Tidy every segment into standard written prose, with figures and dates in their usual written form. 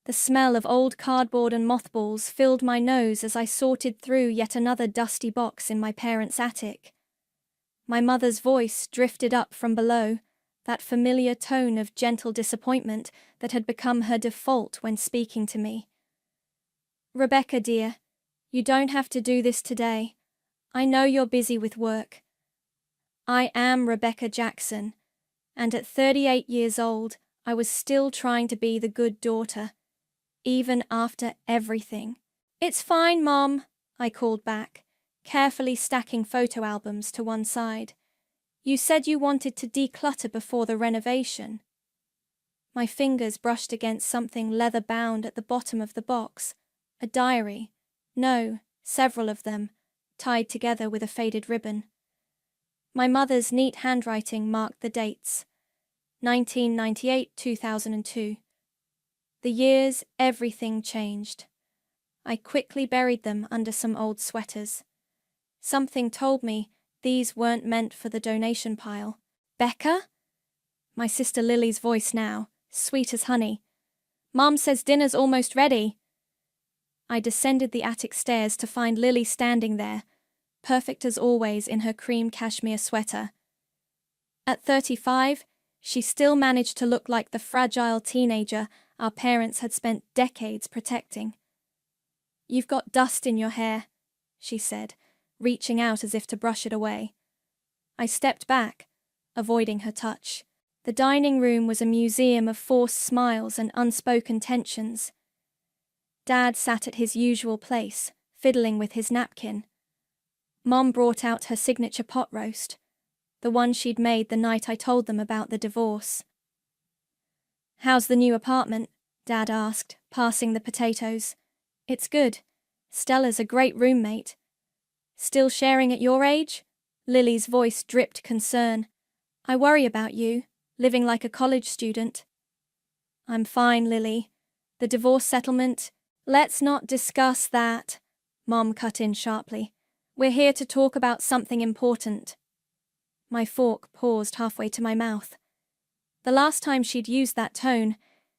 The smell of old cardboard and mothballs filled my nose as I sorted through yet another dusty box in my parents' attic. My mother's voice drifted up from below, that familiar tone of gentle disappointment that had become her default when speaking to me. "Rebecca, dear, you don't have to do this today. I know you're busy with work. I am Rebecca Jackson, and at 38 years old, I was still trying to be the good daughter, even after everything." "It's fine, Mom," I called back, carefully stacking photo albums to one side. "You said you wanted to declutter before the renovation." My fingers brushed against something leather-bound at the bottom of the box. A diary. No, several of them, tied together with a faded ribbon. My mother's neat handwriting marked the dates. 1998-2002. The years everything changed. I quickly buried them under some old sweaters. Something told me these weren't meant for the donation pile. "Becca?" My sister Lily's voice now, sweet as honey. "Mom says dinner's almost ready." I descended the attic stairs to find Lily standing there, perfect as always in her cream cashmere sweater. At 35, she still managed to look like the fragile teenager our parents had spent decades protecting. "You've got dust in your hair," she said, reaching out as if to brush it away. I stepped back, avoiding her touch. The dining room was a museum of forced smiles and unspoken tensions. Dad sat at his usual place, fiddling with his napkin. Mom brought out her signature pot roast, the one she'd made the night I told them about the divorce. "How's the new apartment?" Dad asked, passing the potatoes. "It's good. Stella's a great roommate." "Still sharing at your age?" Lily's voice dripped concern. "I worry about you, living like a college student." "I'm fine, Lily. The divorce settlement—" "Let's not discuss that," Mom cut in sharply. "We're here to talk about something important." My fork paused halfway to my mouth. The last time she'd used that tone,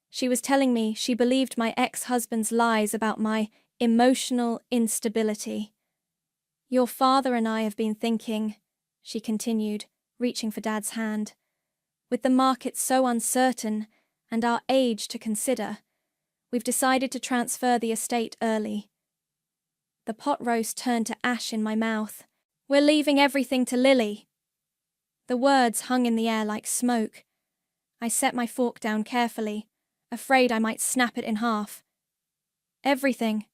she was telling me she believed my ex-husband's lies about my emotional instability. "Your father and I have been thinking," she continued, reaching for Dad's hand. "With the market so uncertain and our age to consider, we've decided to transfer the estate early." The pot roast turned to ash in my mouth. "We're leaving everything to Lily." The words hung in the air like smoke. I set my fork down carefully, afraid I might snap it in half. "Everything."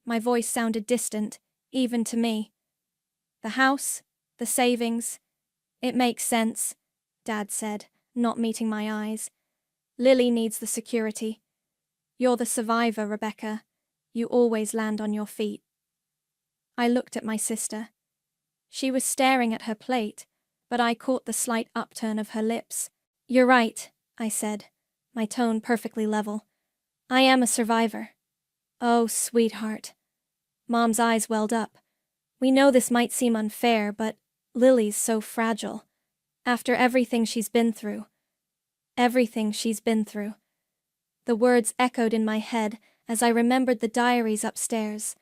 My voice sounded distant, even to me. "The house, the savings." "It makes sense," Dad said, not meeting my eyes. "Lily needs the security. You're the survivor, Rebecca. You always land on your feet." I looked at my sister. She was staring at her plate, but I caught the slight upturn of her lips. "You're right," I said, my tone perfectly level. "I am a survivor." "Oh, sweetheart." Mom's eyes welled up. "We know this might seem unfair, but Lily's so fragile. After everything she's been through. Everything she's been through." The words echoed in my head as I remembered the diaries upstairs.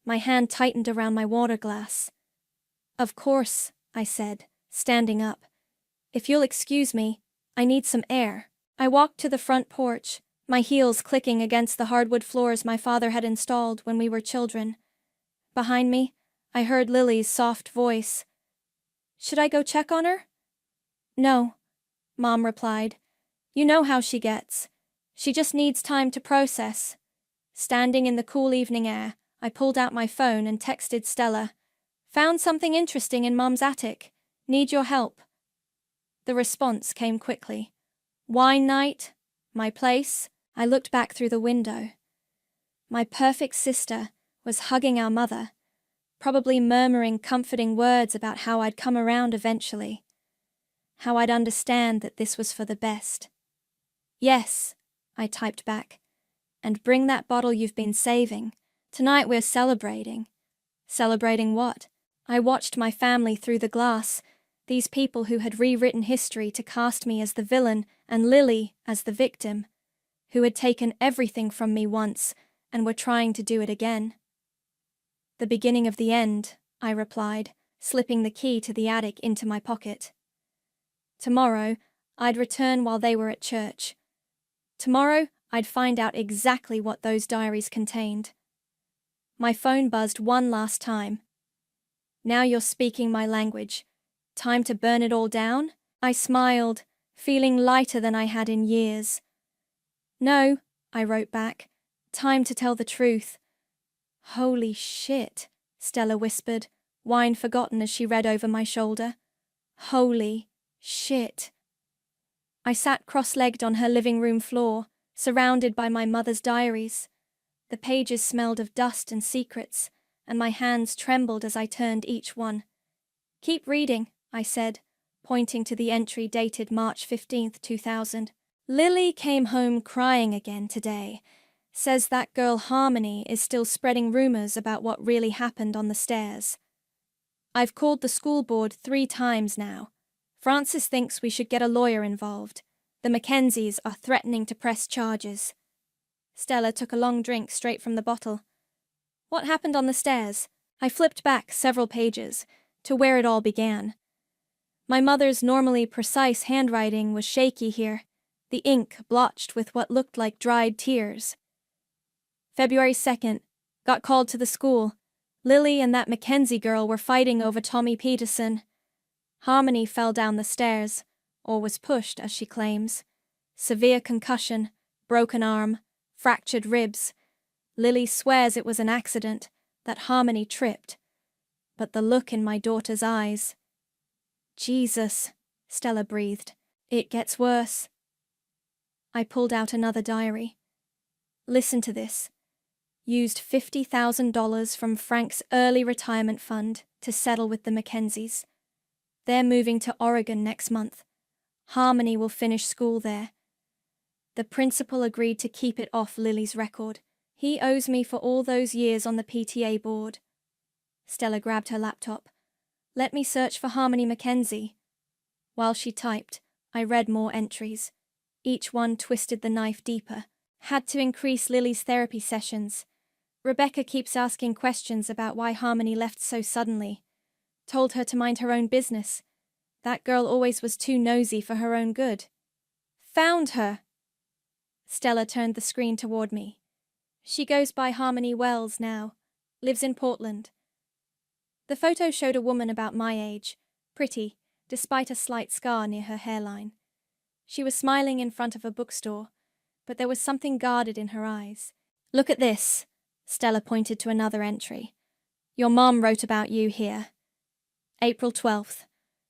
My hand tightened around my water glass. "Of course," I said, standing up. "If you'll excuse me, I need some air." I walked to the front porch, my heels clicking against the hardwood floors my father had installed when we were children. Behind me, I heard Lily's soft voice. "Should I go check on her?" "No," Mom replied. "You know how she gets. She just needs time to process." Standing in the cool evening air, I pulled out my phone and texted Stella. "Found something interesting in Mom's attic. Need your help." The response came quickly. "Wine night? My place?" I looked back through the window. My perfect sister was hugging our mother, probably murmuring comforting words about how I'd come around eventually. How I'd understand that this was for the best. "Yes," I typed back. "And bring that bottle you've been saving. Tonight we're celebrating." "Celebrating what?" I watched my family through the glass, these people who had rewritten history to cast me as the villain and Lily as the victim. who had taken everything from me once and were trying to do it again. The beginning of the end, I replied, slipping the key to the attic into my pocket. Tomorrow, I'd return while they were at church. Tomorrow, I'd find out exactly what those diaries contained. My phone buzzed one last time. Now you're speaking my language. Time to burn it all down? I smiled, feeling lighter than I had in years. No, I wrote back. Time to tell the truth. Holy shit, Stella whispered, wine forgotten as she read over my shoulder. Holy shit. I sat cross-legged on her living room floor, surrounded by my mother's diaries. The pages smelled of dust and secrets, and my hands trembled as I turned each one. Keep reading, I said, pointing to the entry dated March 15th, 2000. Lily came home crying again today. Says that girl Harmony is still spreading rumors about what really happened on the stairs. I've called the school board 3 times now. Francis thinks we should get a lawyer involved. The Mackenzies are threatening to press charges. Stella took a long drink straight from the bottle. What happened on the stairs? I flipped back several pages to where it all began. My mother's normally precise handwriting was shaky here, the ink blotched with what looked like dried tears. February 2nd, got called to the school. Lily and that Mackenzie girl were fighting over Tommy Peterson. Harmony fell down the stairs, or was pushed, as she claims. Severe concussion, broken arm, fractured ribs. Lily swears it was an accident, that Harmony tripped. But the look in my daughter's eyes. Jesus, Stella breathed. It gets worse. I pulled out another diary. Listen to this. Used $50,000 from Frank's early retirement fund to settle with the Mackenzies. They're moving to Oregon next month. Harmony will finish school there. The principal agreed to keep it off Lily's record. He owes me for all those years on the PTA board. Stella grabbed her laptop. Let me search for Harmony Mackenzie. While she typed, I read more entries. Each one twisted the knife deeper. Had to increase Lily's therapy sessions. Rebecca keeps asking questions about why Harmony left so suddenly. Told her to mind her own business. That girl always was too nosy for her own good. Found her! Stella turned the screen toward me. She goes by Harmony Wells now. Lives in Portland. The photo showed a woman about my age, pretty, despite a slight scar near her hairline. She was smiling in front of a bookstore, but there was something guarded in her eyes. Look at this, Stella pointed to another entry. Your mom wrote about you here. April 12th.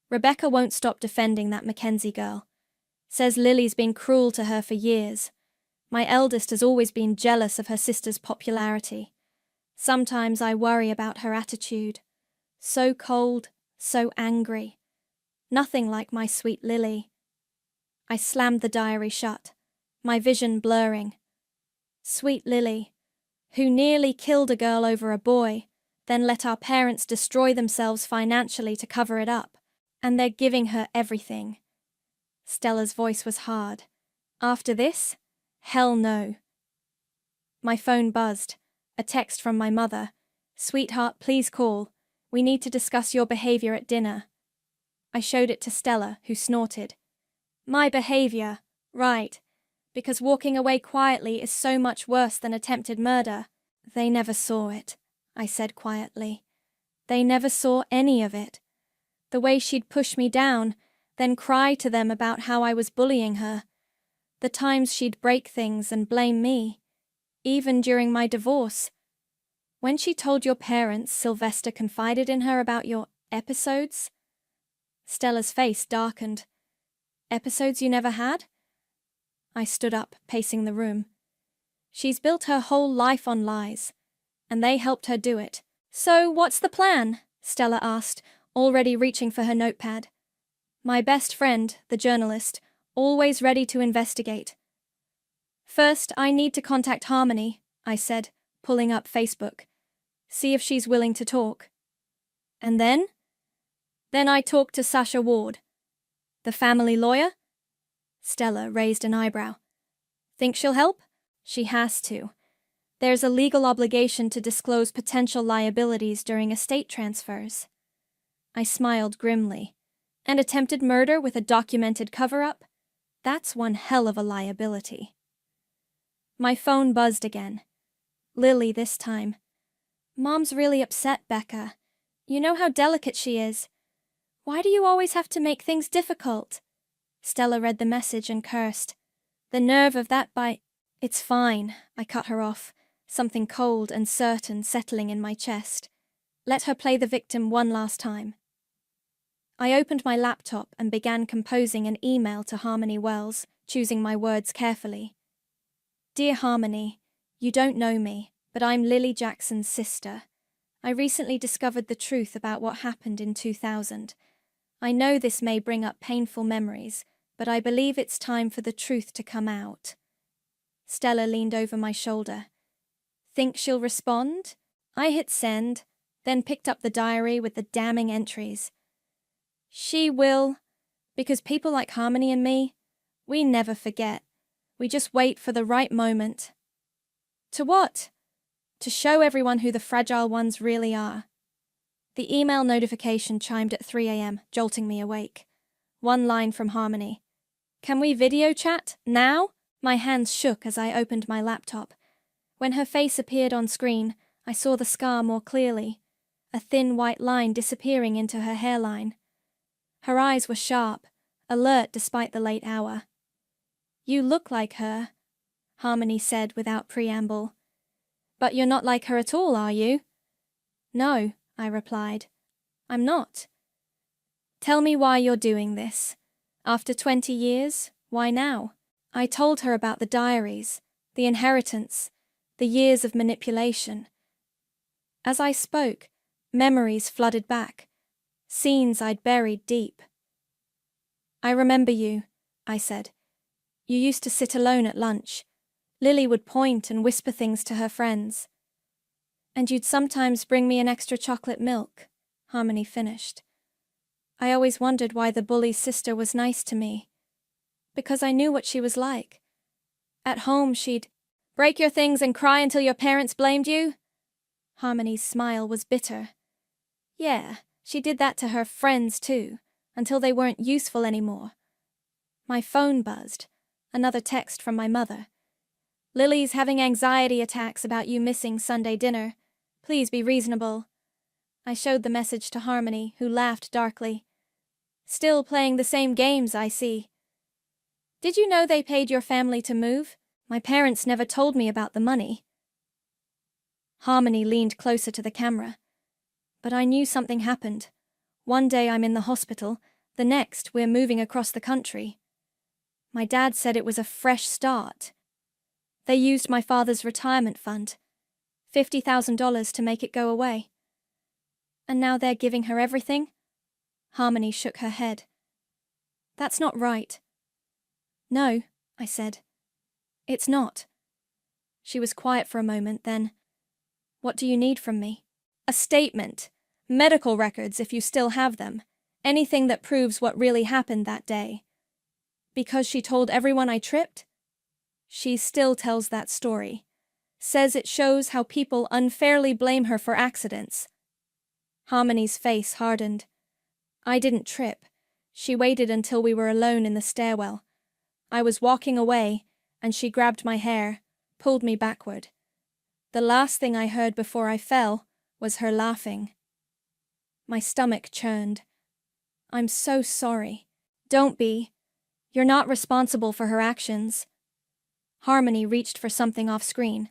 Rebecca won't stop defending that Mackenzie girl. Says Lily's been cruel to her for years. My eldest has always been jealous of her sister's popularity. Sometimes I worry about her attitude. So cold, so angry. Nothing like my sweet Lily. I slammed the diary shut, my vision blurring. Sweet Lily, who nearly killed a girl over a boy, then let our parents destroy themselves financially to cover it up. And they're giving her everything. Stella's voice was hard. After this? Hell no. My phone buzzed. A text from my mother. Sweetheart, please call. We need to discuss your behavior at dinner. I showed it to Stella, who snorted. My behavior. Right. Because walking away quietly is so much worse than attempted murder. They never saw it, I said quietly. They never saw any of it. The way she'd push me down, then cry to them about how I was bullying her. The times she'd break things and blame me. Even during my divorce. When she told your parents Sylvester confided in her about your episodes? Stella's face darkened. Episodes you never had? I stood up, pacing the room. She's built her whole life on lies, and they helped her do it. So what's the plan? Stella asked, already reaching for her notepad. My best friend, the journalist, always ready to investigate. First, I need to contact Harmony, I said, pulling up Facebook. See if she's willing to talk. And then? Then I talked to Sasha Ward. The family lawyer? Stella raised an eyebrow. Think she'll help? She has to. There's a legal obligation to disclose potential liabilities during estate transfers. I smiled grimly. And attempted murder with a documented cover-up? That's one hell of a liability. My phone buzzed again. Lily this time. Mom's really upset, Becca. You know how delicate she is. Why do you always have to make things difficult? Stella read the message and cursed. The nerve of that bite. It's fine, I cut her off, something cold and certain settling in my chest. Let her play the victim one last time. I opened my laptop and began composing an email to Harmony Wells, choosing my words carefully. Dear Harmony, you don't know me, but I'm Lily Jackson's sister. I recently discovered the truth about what happened in 2000. I know this may bring up painful memories, but I believe it's time for the truth to come out. Stella leaned over my shoulder. Think she'll respond? I hit send, then picked up the diary with the damning entries. She will, because people like Harmony and me, we never forget. We just wait for the right moment. To what? To show everyone who the fragile ones really are. The email notification chimed at 3 a.m., jolting me awake. One line from Harmony. Can we video chat? Now? My hands shook as I opened my laptop. When her face appeared on screen, I saw the scar more clearly, a thin white line disappearing into her hairline. Her eyes were sharp, alert despite the late hour. You look like her, Harmony said without preamble. But you're not like her at all, are you? No, I replied. I'm not. Tell me why you're doing this. After 20 years, why now? I told her about the diaries, the inheritance, the years of manipulation. As I spoke, memories flooded back, scenes I'd buried deep. I remember you, I said. You used to sit alone at lunch. Lily would point and whisper things to her friends. And you'd sometimes bring me an extra chocolate milk, Harmony finished. I always wondered why the bully's sister was nice to me. Because I knew what she was like. At home she'd break your things and cry until your parents blamed you. Harmony's smile was bitter. Yeah, she did that to her friends too, until they weren't useful anymore. My phone buzzed. Another text from my mother. Lily's having anxiety attacks about you missing Sunday dinner. Please be reasonable. I showed the message to Harmony, who laughed darkly. Still playing the same games, I see. Did you know they paid your family to move? My parents never told me about the money. Harmony leaned closer to the camera. But I knew something happened. One day I'm in the hospital, the next we're moving across the country. My dad said it was a fresh start. They used my father's retirement fund, $50,000 to make it go away. And now they're giving her everything? Harmony shook her head. That's not right. No, I said. It's not. She was quiet for a moment, then. What do you need from me? A statement. Medical records if you still have them. Anything that proves what really happened that day. Because she told everyone I tripped? She still tells that story. Says it shows how people unfairly blame her for accidents. Harmony's face hardened. I didn't trip. She waited until we were alone in the stairwell. I was walking away, and she grabbed my hair, pulled me backward. The last thing I heard before I fell was her laughing. My stomach churned. I'm so sorry. Don't be. You're not responsible for her actions. Harmony reached for something off-screen.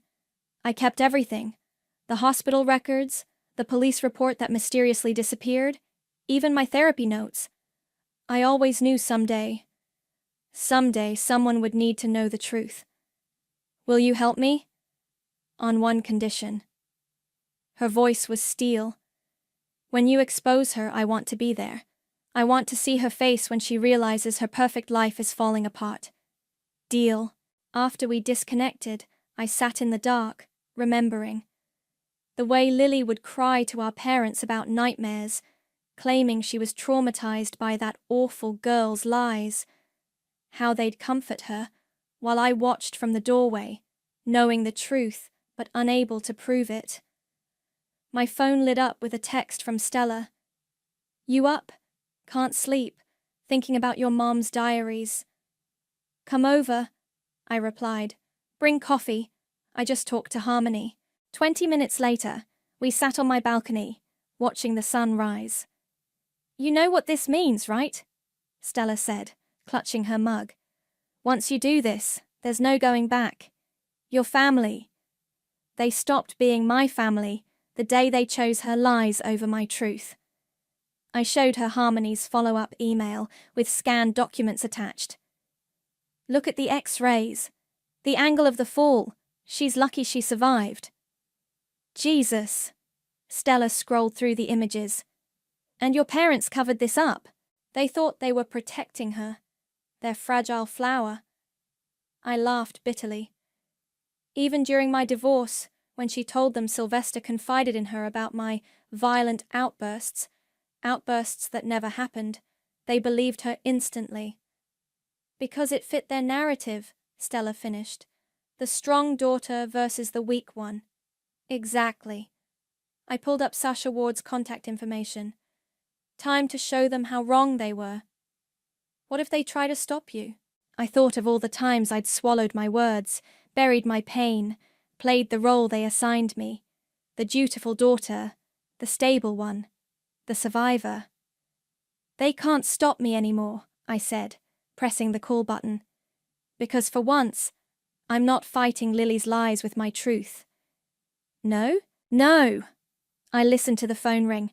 I kept everything. The hospital records, the police report that mysteriously disappeared, even my therapy notes. I always knew someday someone would need to know the truth. Will you help me? On one condition. Her voice was steel. When you expose her, I want to be there. I want to see her face when she realizes her perfect life is falling apart. Deal. After we disconnected, I sat in the dark, remembering. The way Lily would cry to our parents about nightmares, claiming she was traumatized by that awful girl's lies. How they'd comfort her, while I watched from the doorway, knowing the truth but unable to prove it. My phone lit up with a text from Stella. "You up? Can't sleep. Thinking about your mom's diaries." "Come over," I replied. "Bring coffee. I just talked to Harmony." 20 minutes later, we sat on my balcony, watching the sun rise. "You know what this means, right?" Stella said, clutching her mug. "Once you do this, there's no going back. Your family. They stopped being my family the day they chose her lies over my truth." I showed her Harmony's follow-up email with scanned documents attached. "Look at the X-rays. The angle of the fall. She's lucky she survived." "Jesus." Stella scrolled through the images. "And your parents covered this up. They thought they were protecting her. Their fragile flower." I laughed bitterly. Even during my divorce, when she told them Sylvester confided in her about my violent outbursts that never happened, they believed her instantly. "Because it fit their narrative," Stella finished. "The strong daughter versus the weak one." "Exactly." I pulled up Sasha Ward's contact information. Time to show them how wrong they were. "What if they try to stop you?" I thought of all the times I'd swallowed my words, buried my pain, played the role they assigned me. The dutiful daughter, the stable one, the survivor. "They can't stop me anymore," I said, pressing the call button. "Because for once, I'm not fighting Lily's lies with my truth." "No? No!" I listened to the phone ring.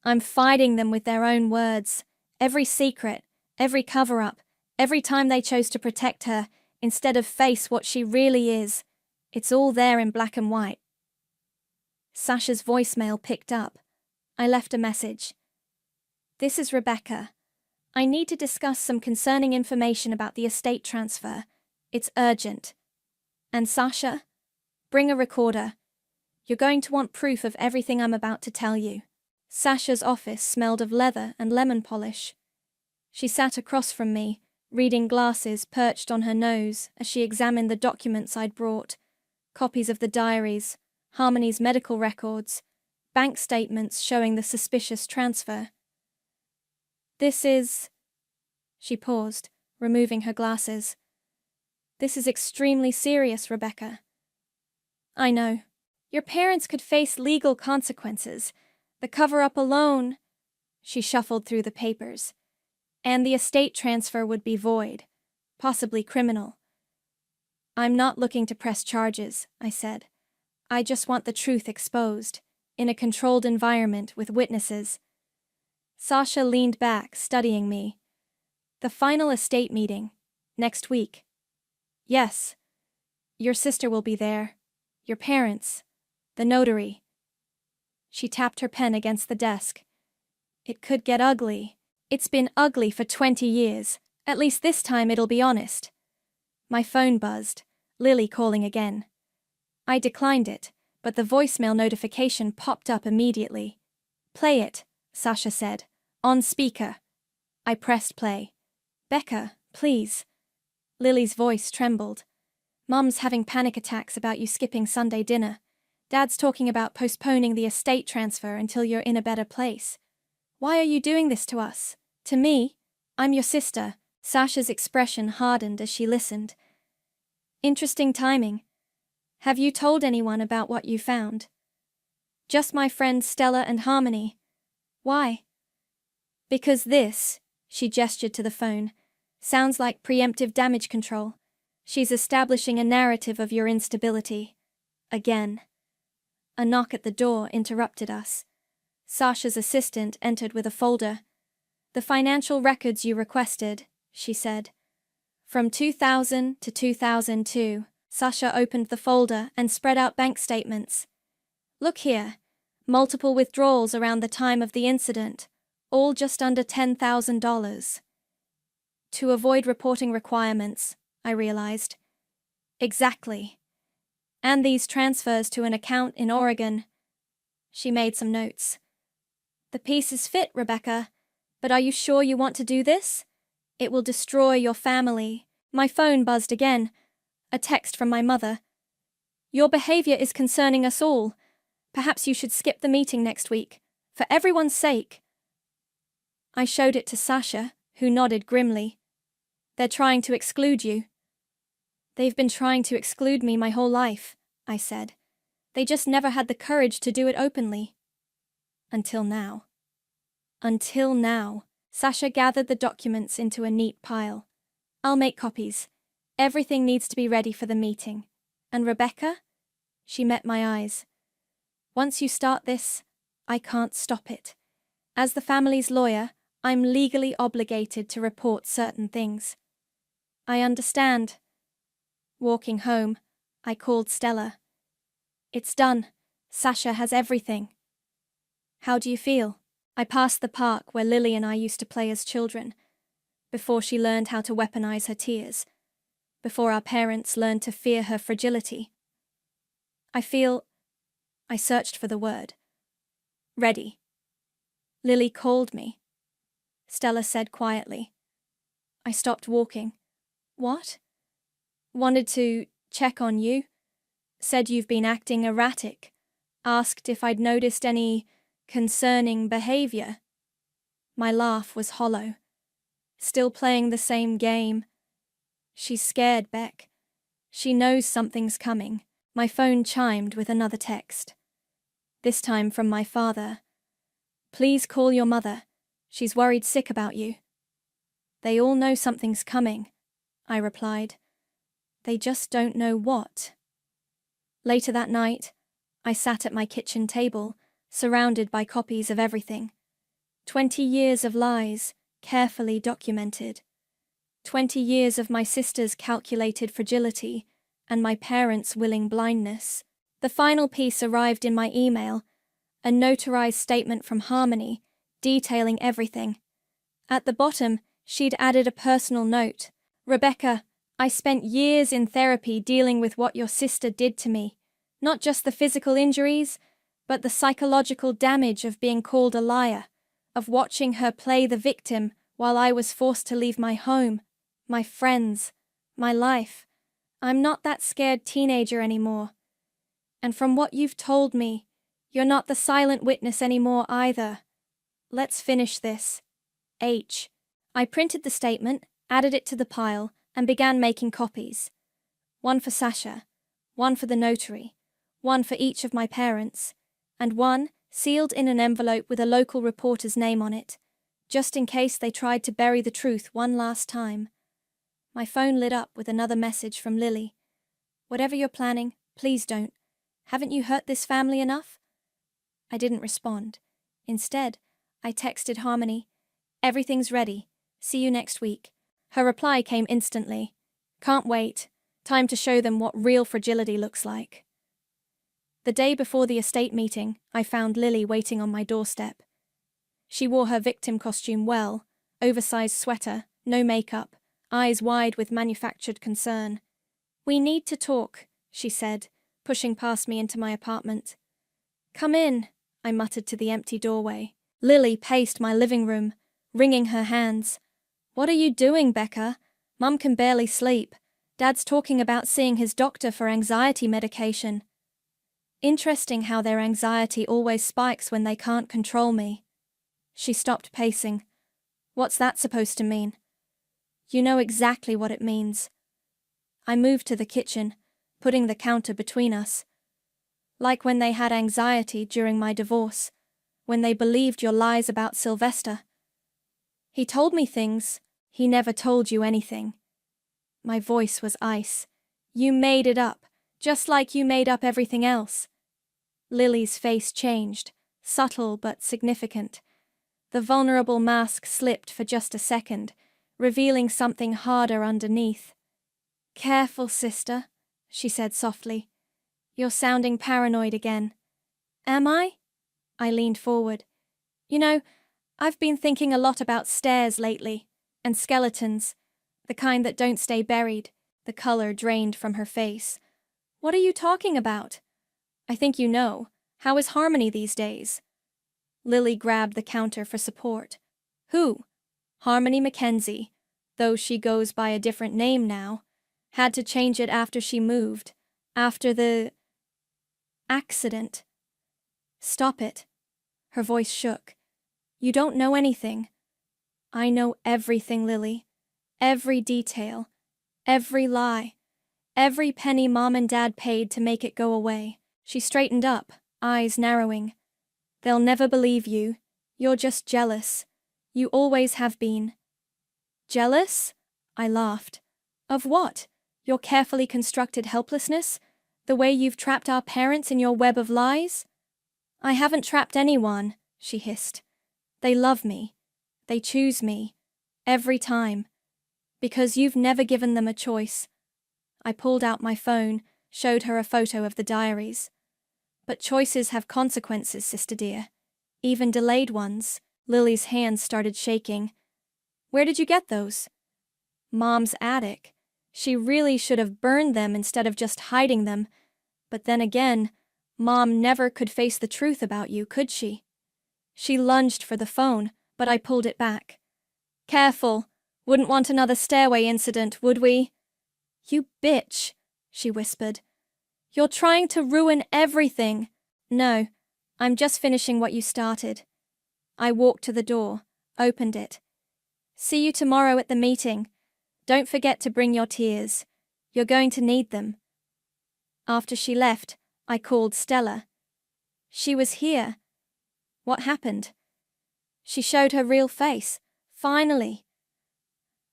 "I'm fighting them with their own words. Every secret, every cover-up, every time they chose to protect her instead of face what she really is. It's all there in black and white." Sasha's voicemail picked up. I left a message. "This is Rebecca. I need to discuss some concerning information about the estate transfer. It's urgent. And Sasha, bring a recorder. You're going to want proof of everything I'm about to tell you." Sasha's office smelled of leather and lemon polish. She sat across from me, reading glasses perched on her nose as she examined the documents I'd brought. Copies of the diaries, Harmony's medical records, bank statements showing the suspicious transfer. "This is..." She paused, removing her glasses. "This is extremely serious, Rebecca." "I know. Your parents could face legal consequences. The cover-up alone..." She shuffled through the papers. "And the estate transfer would be void, possibly criminal." "I'm not looking to press charges," I said. "I just want the truth exposed, in a controlled environment with witnesses." Sasha leaned back, studying me. "The final estate meeting, next week." "Yes. Your sister will be there. Your parents. The notary." She tapped her pen against the desk. "It could get ugly. It's been ugly for 20 years. At least this time it'll be honest." My phone buzzed, Lily calling again. I declined it, but the voicemail notification popped up immediately. "Play it," Sasha said. "On speaker." I pressed play. "Becca, please." Lily's voice trembled. "Mum's having panic attacks about you skipping Sunday dinner. Dad's talking about postponing the estate transfer until you're in a better place. Why are you doing this to us? To me? I'm your sister." Sasha's expression hardened as she listened. "Interesting timing. Have you told anyone about what you found?" "Just my friends Stella and Harmony." "Why?" "Because this," she gestured to the phone, "sounds like preemptive damage control. She's establishing a narrative of your instability. Again." A knock at the door interrupted us. Sasha's assistant entered with a folder. "The financial records you requested," she said. "From 2000 to 2002, Sasha opened the folder and spread out bank statements. "Look here, multiple withdrawals around the time of the incident, all just under $10,000. To avoid reporting requirements, I realized. "Exactly. And these transfers to an account in Oregon." She made some notes. "The pieces fit, Rebecca, but are you sure you want to do this? It will destroy your family. My phone buzzed again. A text from my mother. Your behavior is concerning us all. Perhaps you should skip the meeting next week. For everyone's sake. I showed it to Sasha, who nodded grimly. They're trying to exclude you. They've been trying to exclude me my whole life, I said. They just never had the courage to do it openly. Until now. Until now. Sasha gathered the documents into a neat pile. I'll make copies. Everything needs to be ready for the meeting. And Rebecca? She met my eyes. Once you start this, I can't stop it. As the family's lawyer, I'm legally obligated to report certain things. I understand. Walking home, I called Stella. It's done. Sasha has everything. How do you feel? I passed the park where Lily and I used to play as children, before she learned how to weaponize her tears, before our parents learned to fear her fragility. I searched for the word. Ready. Lily called me. Stella said quietly. I stopped walking. What? Wanted to check on you. Said you've been acting erratic. Asked if I'd noticed any concerning behavior. My laugh was hollow. Still playing the same game. She's scared, Beck. She knows something's coming. My phone chimed with another text. This time from my father. Please call your mother. She's worried sick about you. They all know something's coming, I replied. They just don't know what. Later that night, I sat at my kitchen table, surrounded by copies of everything. 20 years of lies, carefully documented. 20 years of my sister's calculated fragility and my parents' willing blindness. The final piece arrived in my email, a notarized statement from Harmony, detailing everything. At the bottom, she'd added a personal note. Rebecca, I spent years in therapy dealing with what your sister did to me. Not just the physical injuries, but the psychological damage of being called a liar, of watching her play the victim while I was forced to leave my home, my friends, my life. I'm not that scared teenager anymore. And from what you've told me, you're not the silent witness anymore either. Let's finish this. H. I printed the statement, added it to the pile, and began making copies. One for Sasha, one for the notary, one for each of my parents, and one sealed in an envelope with a local reporter's name on it, just in case they tried to bury the truth one last time. My phone lit up with another message from Lily. Whatever you're planning, please don't. Haven't you hurt this family enough? I didn't respond. Instead, I texted Harmony, everything's ready. See you next week. Her reply came instantly. Can't wait. Time to show them what real fragility looks like. The day before the estate meeting, I found Lily waiting on my doorstep. She wore her victim costume well, oversized sweater, no makeup, eyes wide with manufactured concern. We need to talk, she said, pushing past me into my apartment. Come in, I muttered to the empty doorway. Lily paced my living room, wringing her hands. What are you doing, Becca? Mum can barely sleep. Dad's talking about seeing his doctor for anxiety medication. Interesting how their anxiety always spikes when they can't control me. She stopped pacing. What's that supposed to mean? You know exactly what it means. I moved to the kitchen, putting the counter between us. Like when they had anxiety during my divorce, when they believed your lies about Sylvester. He told me things. He never told you anything. My voice was ice. You made it up, just like you made up everything else. Lily's face changed, subtle but significant. The vulnerable mask slipped for just a second, revealing something harder underneath. Careful, sister, she said softly. You're sounding paranoid again. Am I? I leaned forward. You know, I've been thinking a lot about stairs lately, and skeletons, the kind that don't stay buried. The color drained from her face. What are you talking about? I think you know. How is Harmony these days? Lily grabbed the counter for support. Who? Harmony Mackenzie. though she goes by a different name now. Had to change it after she moved. After the accident. Stop it. Her voice shook. You don't know anything. I know everything, Lily. Every detail. Every lie. Every penny Mom and Dad paid to make it go away. She straightened up, eyes narrowing. They'll never believe you. You're just jealous. You always have been. Jealous? I laughed. Of what? Your carefully constructed helplessness? The way you've trapped our parents in your web of lies? I haven't trapped anyone, she hissed. They love me. They choose me. Every time. Because you've never given them a choice. I pulled out my phone, showed her a photo of the diaries. But choices have consequences, sister dear. Even delayed ones. Lily's hands started shaking. Where did you get those? Mom's attic. She really should have burned them instead of just hiding them. But then again, Mom never could face the truth about you, could she? She lunged for the phone, but I pulled it back. Careful. Wouldn't want another stairway incident, would we? You bitch, she whispered. You're trying to ruin everything. No, I'm just finishing what you started. I walked to the door, opened it. See you tomorrow at the meeting. Don't forget to bring your tears. You're going to need them. After she left, I called Stella. She was here. What happened? She showed her real face. Finally.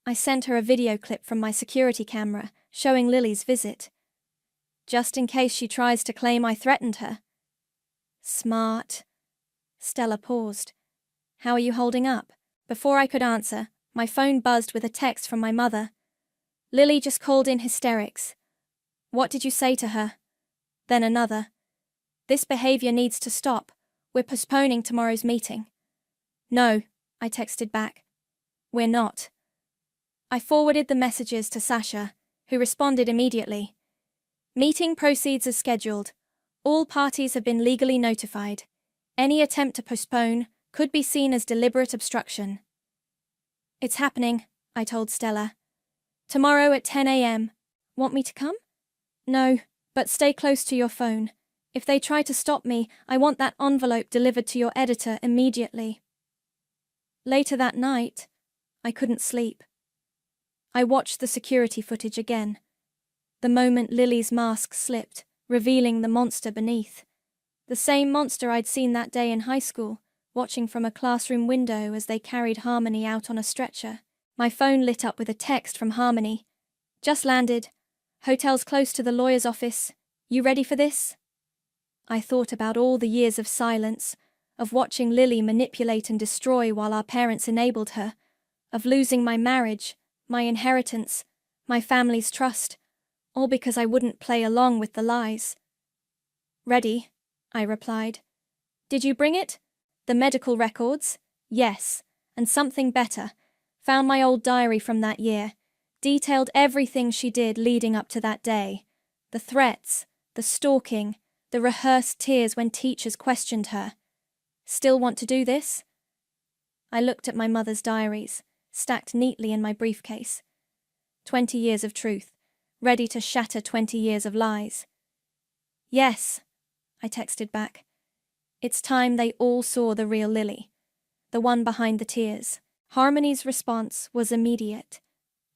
I sent her a video clip from my security camera, showing Lily's visit. Just in case she tries to claim I threatened her. Smart. Stella paused. How are you holding up? Before I could answer, my phone buzzed with a text from my mother. Lily just called in hysterics. What did you say to her? Then another. This behavior needs to stop. We're postponing tomorrow's meeting. No, I texted back. We're not. I forwarded the messages to Sasha, who responded immediately. Meeting proceeds as scheduled. All parties have been legally notified. Any attempt to postpone could be seen as deliberate obstruction. It's happening, I told Stella. Tomorrow at 10 a.m. Want me to come? No, but stay close to your phone. If they try to stop me, I want that envelope delivered to your editor immediately. Later that night, I couldn't sleep. I watched the security footage again. The moment Lily's mask slipped, revealing the monster beneath. The same monster I'd seen that day in high school, watching from a classroom window as they carried Harmony out on a stretcher. My phone lit up with a text from Harmony. Just landed. Hotel's close to the lawyer's office. You ready for this? I thought about all the years of silence, of watching Lily manipulate and destroy while our parents enabled her, of losing my marriage, my inheritance, my family's trust, all because I wouldn't play along with the lies. Ready, I replied. Did you bring it? The medical records? Yes, and something better. Found my old diary from that year. Detailed everything she did leading up to that day. The threats, the stalking, the rehearsed tears when teachers questioned her. Still want to do this? I looked at my mother's diaries, stacked neatly in my briefcase. 20 years of truth, ready to shatter 20 years of lies. Yes, I texted back. It's time they all saw the real Lily, the one behind the tears. Harmony's response was immediate.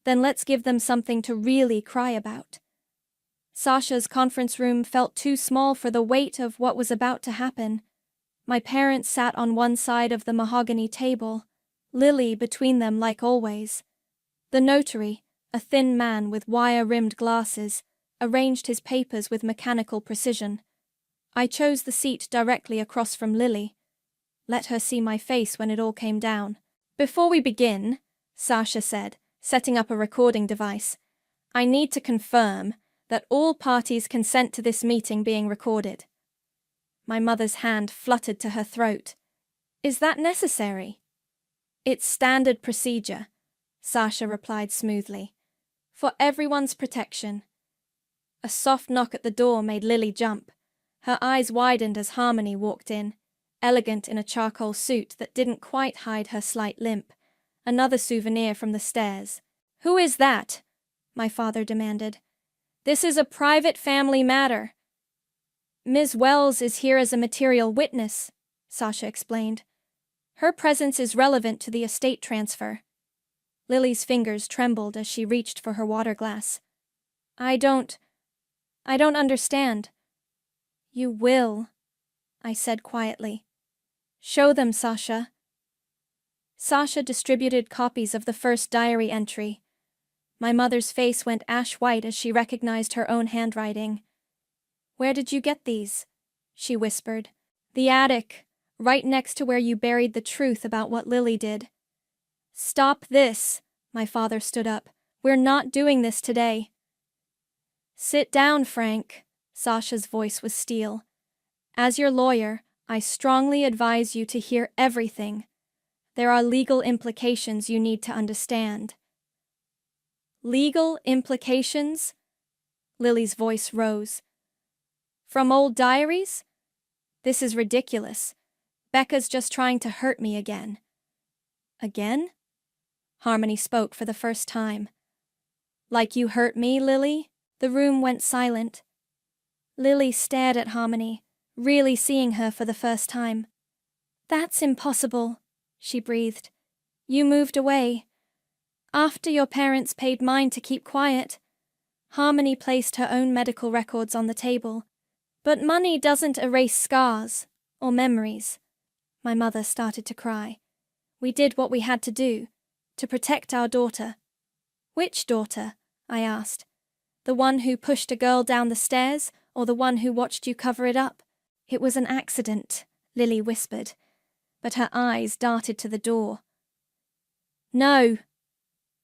Then let's give them something to really cry about. Sasha's conference room felt too small for the weight of what was about to happen. My parents sat on one side of the mahogany table, Lily between them like always. The notary, a thin man with wire-rimmed glasses, arranged his papers with mechanical precision. I chose the seat directly across from Lily. Let her see my face when it all came down. Before we begin, Sasha said, setting up a recording device, I need to confirm that all parties consent to this meeting being recorded. My mother's hand fluttered to her throat. Is that necessary? It's standard procedure, Sasha replied smoothly. For everyone's protection. A soft knock at the door made Lily jump. Her eyes widened as Harmony walked in, elegant in a charcoal suit that didn't quite hide her slight limp, another souvenir from the stairs. Who is that? My father demanded. This is a private family matter. Ms. Wells is here as a material witness, Sasha explained. Her presence is relevant to the estate transfer. Lily's fingers trembled as she reached for her water glass. I don't understand. You will, I said quietly. Show them, Sasha. Sasha distributed copies of the first diary entry. My mother's face went ash-white as she recognized her own handwriting. Where did you get these? She whispered. The attic, right next to where you buried the truth about what Lily did. Stop this, my father stood up. We're not doing this today. Sit down, Frank. Sasha's voice was steel. As your lawyer, I strongly advise you to hear everything. There are legal implications you need to understand. Legal implications? Lily's voice rose. From old diaries? This is ridiculous. Becca's just trying to hurt me again. Again? Harmony spoke for the first time. Like you hurt me, Lily? The room went silent. Lily stared at Harmony, really seeing her for the first time. That's impossible, she breathed. You moved away. After your parents paid mine to keep quiet. Harmony placed her own medical records on the table. But money doesn't erase scars or memories. My mother started to cry. We did what we had to do, to protect our daughter. Which daughter? I asked. The one who pushed a girl down the stairs, or the one who watched you cover it up? It was an accident, Lily whispered, but her eyes darted to the door. No.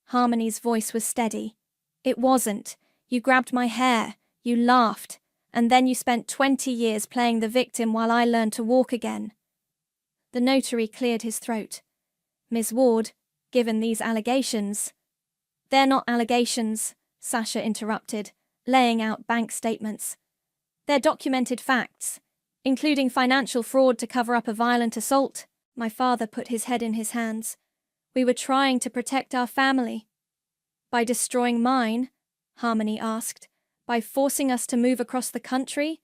Harmony's voice was steady. It wasn't. You grabbed my hair, you laughed, and then you spent 20 years playing the victim while I learned to walk again. The notary cleared his throat. Ms. Ward, given these allegations— They're not allegations, Sasha interrupted, laying out bank statements. They're documented facts, including financial fraud to cover up a violent assault. My father put his head in his hands. We were trying to protect our family. By destroying mine? Harmony asked. By forcing us to move across the country?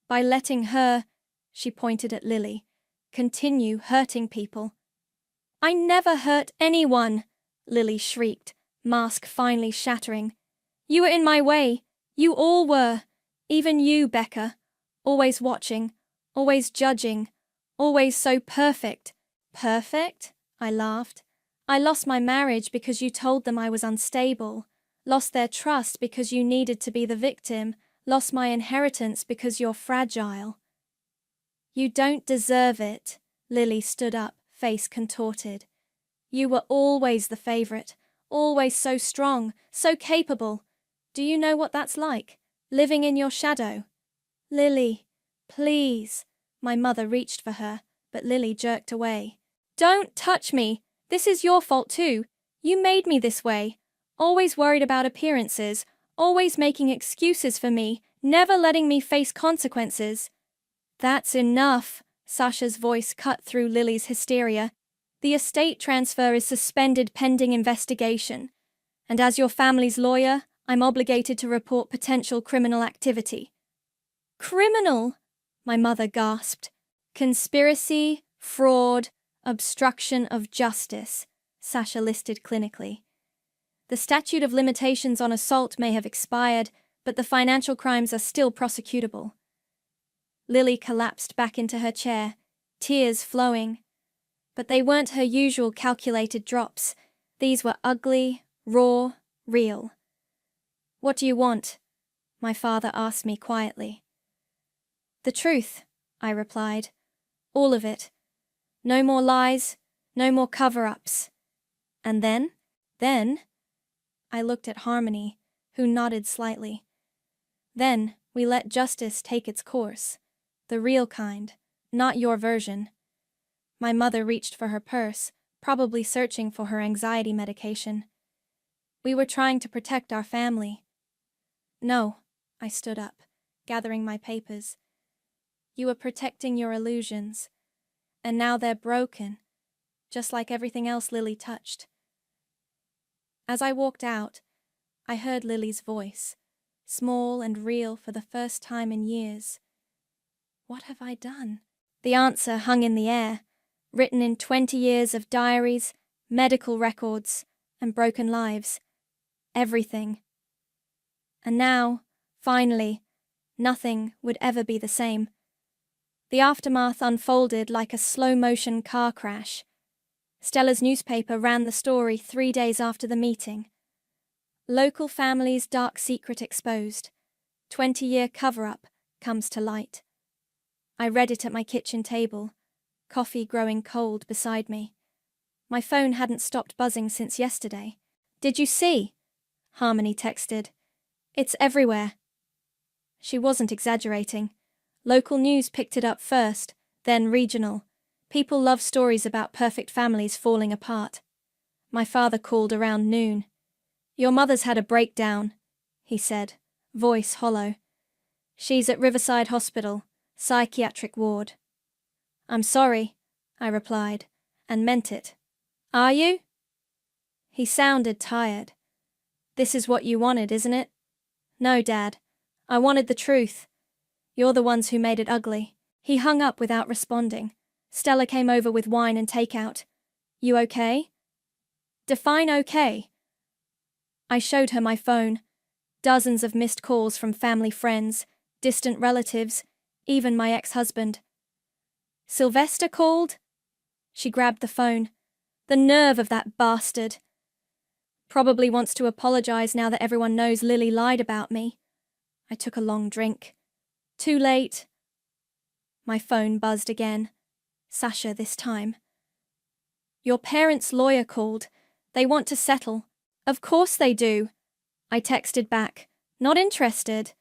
By letting her, she pointed at Lily, continue hurting people. I never hurt anyone, Lily shrieked, mask finally shattering. You were in my way. You all were. Even you, Becca. Always watching, always judging, always so perfect. Perfect? I laughed. I lost my marriage because you told them I was unstable, lost their trust because you needed to be the victim, lost my inheritance because you're fragile. You don't deserve it. Lily stood up, face contorted. You were always the favorite, always so strong, so capable. Do you know what that's like? Living in your shadow? Lily, please. My mother reached for her, but Lily jerked away. Don't touch me. This is your fault too. You made me this way. Always worried about appearances, always making excuses for me, never letting me face consequences. That's enough. Sasha's voice cut through Lily's hysteria. The estate transfer is suspended pending investigation. And as your family's lawyer, I'm obligated to report potential criminal activity. Criminal? My mother gasped. Conspiracy, fraud, obstruction of justice, Sasha listed clinically. The statute of limitations on assault may have expired, but the financial crimes are still prosecutable. Lily collapsed back into her chair, tears flowing. But they weren't her usual calculated drops. These were ugly, raw, real. What do you want? My father asked me quietly. The truth, I replied. All of it. No more lies, no more cover-ups. And then? I looked at Harmony, who nodded slightly. Then we let justice take its course. The real kind, not your version. My mother reached for her purse, probably searching for her anxiety medication. We were trying to protect our family. No, I stood up, gathering my papers. You were protecting your illusions. And now they're broken, just like everything else Lily touched. As I walked out, I heard Lily's voice, small and real for the first time in years. What have I done? The answer hung in the air, written in 20 years of diaries, medical records, and broken lives. Everything. And now, finally, nothing would ever be the same. The aftermath unfolded like a slow-motion car crash. Stella's newspaper ran the story 3 days after the meeting. Local family's dark secret exposed. 20-year cover-up comes to light. I read it at my kitchen table, coffee growing cold beside me. My phone hadn't stopped buzzing since yesterday. "Did you see?" Harmony texted. "It's everywhere." She wasn't exaggerating. Local news picked it up first, then regional. People love stories about perfect families falling apart. My father called around noon. "Your mother's had a breakdown," he said, voice hollow. "She's at Riverside Hospital, psychiatric ward." "I'm sorry," I replied, and meant it. "Are you?" He sounded tired. "This is what you wanted, isn't it?" "No, Dad. I wanted the truth. You're the ones who made it ugly." He hung up without responding. Stella came over with wine and takeout. "You okay?" "Define okay." I showed her my phone. Dozens of missed calls from family friends, distant relatives, even my ex-husband. "Sylvester called?" She grabbed the phone. The nerve of that bastard. Probably wants to apologize now that everyone knows Lily lied about me. I took a long drink. Too late. My phone buzzed again. Sasha this time. "Your parents' lawyer called. They want to settle." "Of course they do." I texted back. "Not interested."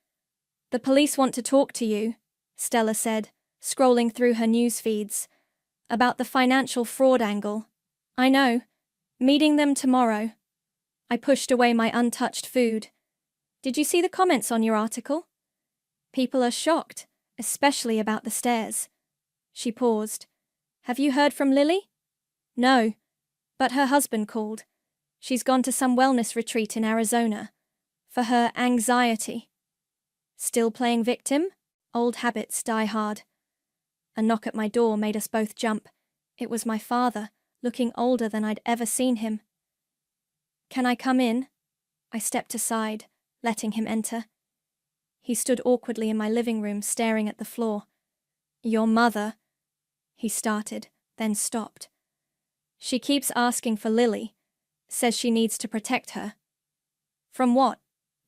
"The police want to talk to you," Stella said, scrolling through her news feeds. "About the financial fraud angle." "I know. Meeting them tomorrow." I pushed away my untouched food. "Did you see the comments on your article?" "People are shocked, especially about the stairs." She paused. "Have you heard from Lily?" "No, but her husband called. She's gone to some wellness retreat in Arizona. For her anxiety." Still playing victim? Old habits die hard. A knock at my door made us both jump. It was my father, looking older than I'd ever seen him. "Can I come in?" I stepped aside, letting him enter. He stood awkwardly in my living room, staring at the floor. "Your mother," he started, then stopped. "She keeps asking for Lily. Says she needs to protect her." "From what?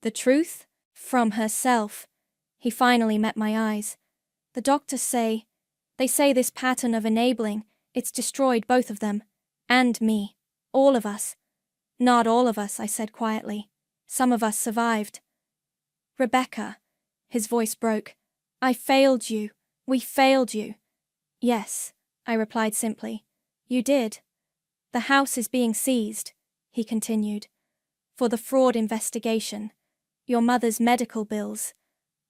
The truth?" "From herself." He finally met my eyes. "The doctors say, they say this pattern of enabling, it's destroyed both of them. And me. All of us." "Not all of us," I said quietly. "Some of us survived." "Rebecca," his voice broke. "I failed you. We failed you." "Yes," I replied simply. "You did. The house is being seized," he continued, "for the fraud investigation. Your mother's medical bills.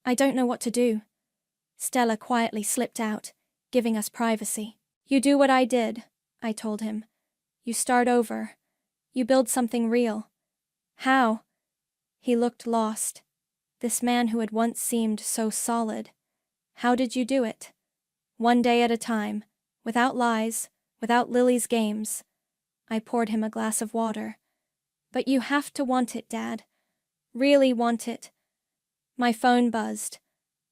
I don't know what to do." Stella quietly slipped out, giving us privacy. "You do what I did," I told him. "You start over. You build something real." "How?" He looked lost. This man who had once seemed so solid. "How did you do it?" "One day at a time, without lies, without Lily's games." I poured him a glass of water. "But you have to want it, Dad. Really want it." My phone buzzed.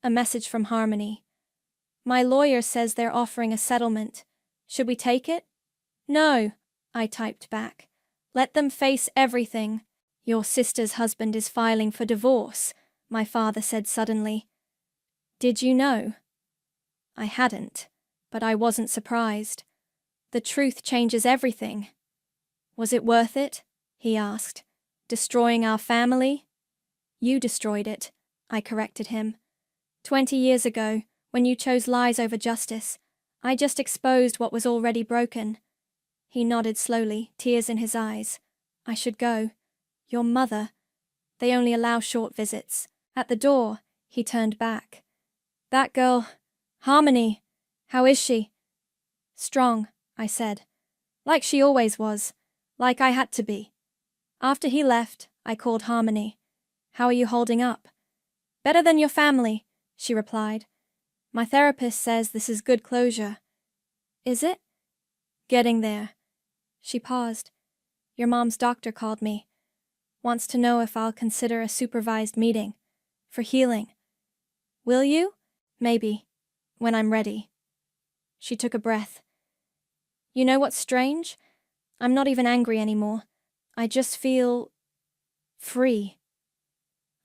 A message from Harmony. "My lawyer says they're offering a settlement. Should we take it?" "No," I typed back. "Let them face everything." "Your sister's husband is filing for divorce," my father said suddenly. "Did you know?" I hadn't, but I wasn't surprised. The truth changes everything. "Was it worth it?" he asked. "Destroying our family?" "You destroyed it," I corrected him. 20 years ago, when you chose lies over justice, I just exposed what was already broken." He nodded slowly, tears in his eyes. "I should go. Your mother. They only allow short visits." At the door, he turned back. "That girl, Harmony, how is she?" "Strong," I said. "Like she always was. Like I had to be." After he left, I called Harmony. "How are you holding up?" "Better than your family," she replied. "My therapist says this is good closure." "Is it?" "Getting there." She paused. "Your mom's doctor called me. Wants to know if I'll consider a supervised meeting. For healing." "Will you?" "Maybe. When I'm ready." She took a breath. "You know what's strange? I'm not even angry anymore. I just feel free."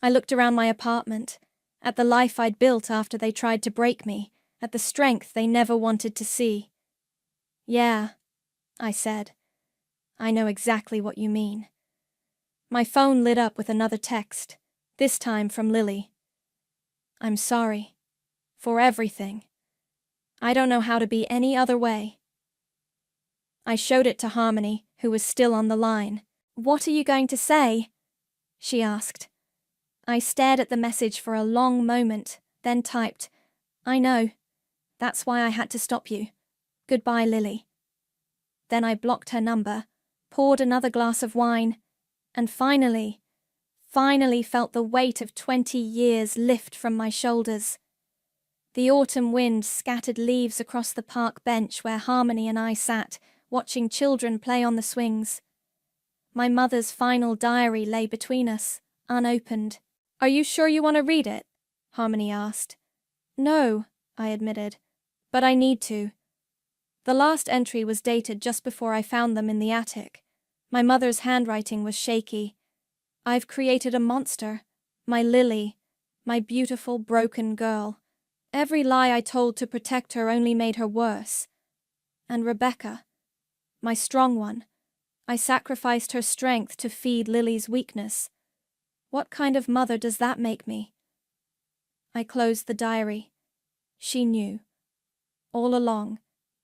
I looked around my apartment, at the life I'd built after they tried to break me, at the strength they never wanted to see. "Yeah," I said. "I know exactly what you mean." My phone lit up with another text, this time from Lily. "I'm sorry. For everything. I don't know how to be any other way." I showed it to Harmony, who was still on the line. "What are you going to say?" she asked. I stared at the message for a long moment, then typed, "I know. That's why I had to stop you. Goodbye, Lily." Then I blocked her number, poured another glass of wine, and finally felt the weight of 20 years lift from my shoulders. The autumn wind scattered leaves across the park bench where Harmony and I sat, watching children play on the swings. My mother's final diary lay between us, unopened. "Are you sure you want to read it?" Harmony asked. "No," I admitted, "but I need to." The last entry was dated just before I found them in the attic. My mother's handwriting was shaky. "I've created a monster. My Lily. My beautiful, broken girl. Every lie I told to protect her only made her worse. And Rebecca, my strong one. I sacrificed her strength to feed Lily's weakness. What kind of mother does that make me?" I closed the diary. She knew. All along,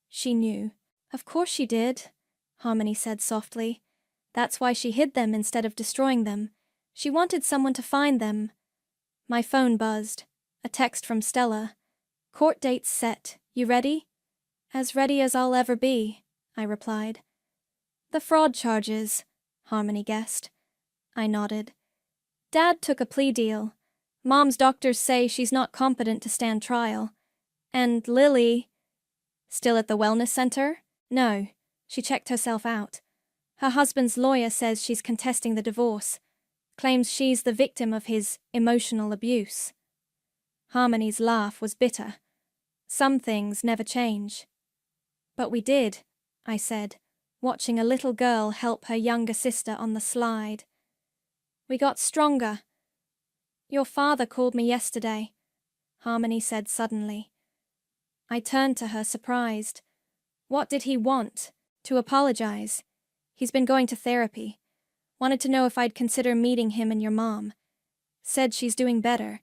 she knew. "Of course she did," Harmony said softly. "That's why she hid them instead of destroying them. She wanted someone to find them." My phone buzzed. A text from Stella. "Court date's set. You ready?" "As ready as I'll ever be," I replied. "The fraud charges," Harmony guessed. I nodded. "Dad took a plea deal. Mom's doctors say she's not competent to stand trial. And Lily—" "Still at the wellness center?" "No. She checked herself out. Her husband's lawyer says she's contesting the divorce. Claims she's the victim of his emotional abuse." Harmony's laugh was bitter. "Some things never change." "But we did," I said, watching a little girl help her younger sister on the slide. "We got stronger." "Your father called me yesterday," Harmony said suddenly. I turned to her, surprised. "What did he want?" "To apologize. He's been going to therapy. Wanted to know if I'd consider meeting him and your mom. Said she's doing better.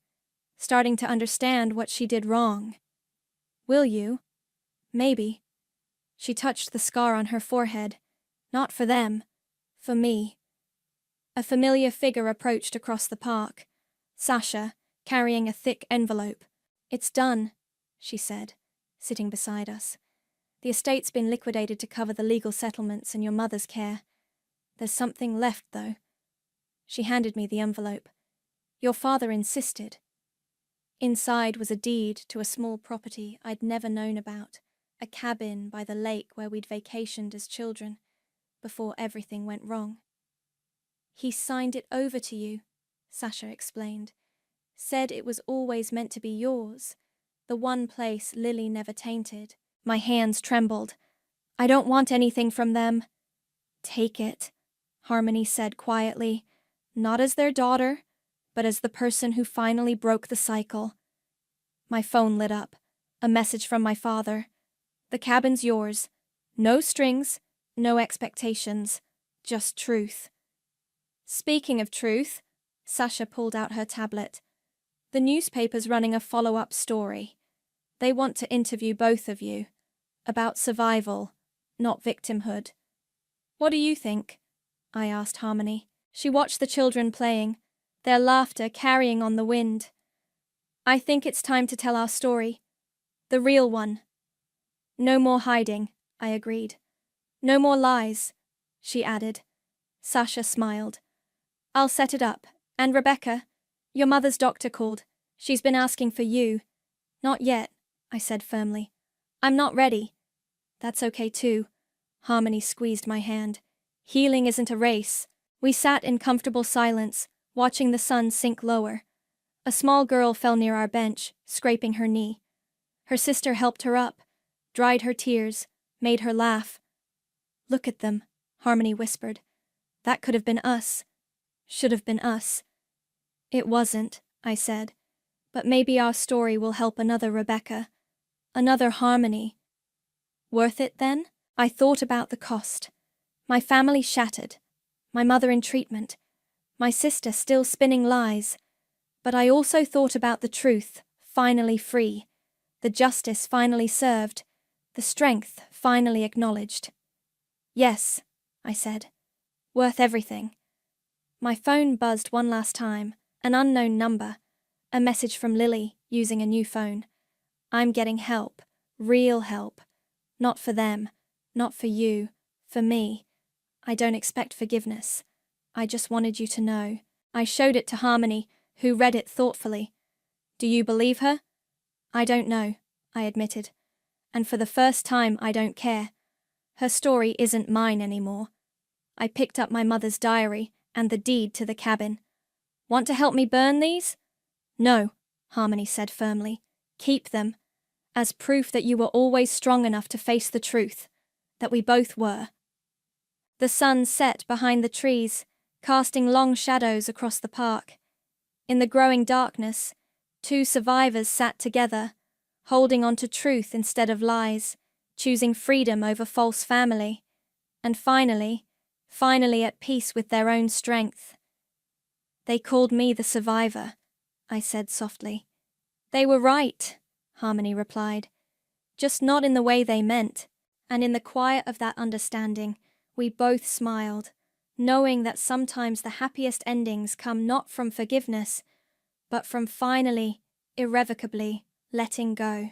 Starting to understand what she did wrong." "Will you?" "Maybe." She touched the scar on her forehead. "Not for them. For me." A familiar figure approached across the park. Sasha, carrying a thick envelope. "It's done," she said, sitting beside us. "The estate's been liquidated to cover the legal settlements and your mother's care. There's something left, though." She handed me the envelope. "Your father insisted." Inside was a deed to a small property I'd never known about, a cabin by the lake where we'd vacationed as children, before everything went wrong. "He signed it over to you," Sasha explained. "Said it was always meant to be yours, the one place Lily never tainted." My hands trembled. "I don't want anything from them." "Take it," Harmony said quietly, "not as their daughter, but as the person who finally broke the cycle." My phone lit up. A message from my father. "The cabin's yours. No strings, no expectations, just truth." Speaking of truth, Sasha pulled out her tablet. "The newspaper's running a follow-up story. They want to interview both of you. About survival, not victimhood." "What do you think?" I asked Harmony. She watched the children playing, their laughter carrying on the wind. "I think it's time to tell our story. The real one." "No more hiding," I agreed. "No more lies," she added. Sasha smiled. I'll set it up. And Rebecca, your mother's doctor called. She's been asking for you. Not yet, I said firmly. I'm not ready. That's okay too. Harmony squeezed my hand. Healing isn't a race. We sat in comfortable silence, watching the sun sink lower. A small girl fell near our bench, scraping her knee. Her sister helped her up, dried her tears, made her laugh. Look at them, Harmony whispered. That could have been us. Should have been us. It wasn't, I said. But maybe our story will help another Rebecca. Another Harmony. Worth it then? I thought about the cost. My family shattered. My mother in treatment. My sister still spinning lies. But I also thought about the truth, finally free. The justice finally served. The strength finally acknowledged. Yes, I said. Worth everything. My phone buzzed one last time. An unknown number. A message from Lily, using a new phone. I'm getting help. Real help. Not for them. Not for you. For me. I don't expect forgiveness. I just wanted you to know. I showed it to Harmony, who read it thoughtfully. Do you believe her? I don't know, I admitted. And for the first time, I don't care. Her story isn't mine anymore. I picked up my mother's diary and the deed to the cabin. Want to help me burn these? No, Harmony said firmly. Keep them. As proof that you were always strong enough to face the truth. That we both were. The sun set behind the trees, casting long shadows across the park. In the growing darkness, two survivors sat together, holding on to truth instead of lies, choosing freedom over false family, and finally at peace with their own strength. They called me the survivor, I said softly. They were right, Harmony replied, just not in the way they meant, and in the quiet of that understanding, we both smiled, knowing that sometimes the happiest endings come not from forgiveness, but from finally, irrevocably letting go.